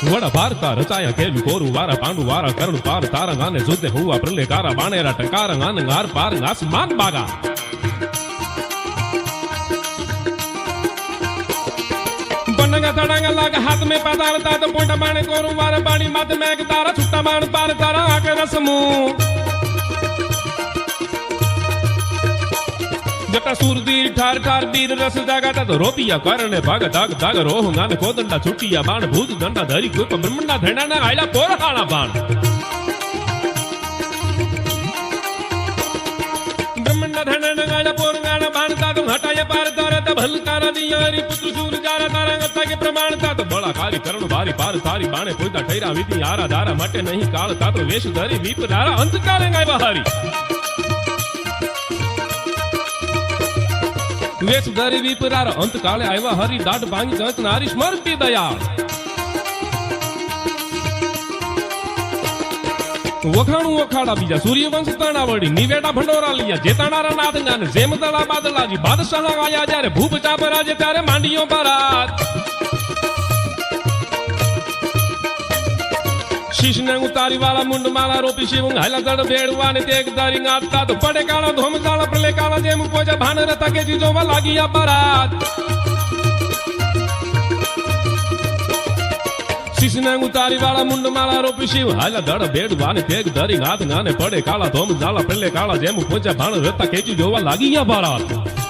वड़ भारता रचाया केलु कोरु वारा पांडु वारा करुण पार तारा गाने जुद्ध हुआ प्रलय कारा बाणेरा टंकार गान गार पार आसमान बागा बनगा तड़ंगा लागा हाथ में पाताल तात पोटा बाणे कोरु वारा बाणी मात में तारा छुट्टा बाण पार तारा आके रसमू जटा सूरदी ठार ठार वीर रस जागाटा तो रोपिया करने भाग दाग दाग रोह गान कोदंडा छुटिया बाण भूत दंडा धरी कुप ब्रह्मंडा धैणा ना आयला पोरहाणा बाण ब्रह्मंडा धैणा ना आयला पोरगाणा बाण ता तो हटाया पार तारा तब हलकारा दियारी पुत्र सूर जारा तारा गता के प्रमाण ता तो बड़ा कार्य करण भारी पार तारी बाणे पोता ठैरा विधि आरा दारा मटे नहीं काल ता तो वेश धरी वीप दारा अंत काले गाय बहारी वेश धरी विपरार अंत काले आयवा हरी दाट भांगी जंत नारी स्मरती दयाळ वखाणु वखाड़ा बीजा सूर्यवंश ताना वड़ी निवेड़ा भंडोरा लिया जेताणारा नाथ गाने जेम दला बादलाजी बादशाह आया जारे भूप चाप राजे त्यारे मांडियो बारात शीश ने उतारी वाला मुंड माला रोपी शिवंग हला दड़ बेड़वा ने तेग दारी गाता तो पड़े काला धोम काला प्रले काला जेम पोजा भान रता के जीजो वा लागिया बारात शीश ने उतारी वाला मुंड माला रोपी शिव हला दड़ बेड़वा ने तेग दारी गात गाने पड़े काला धोम काला प्रले काला जेम पोजा भान रता के जीजो वा लागिया बारात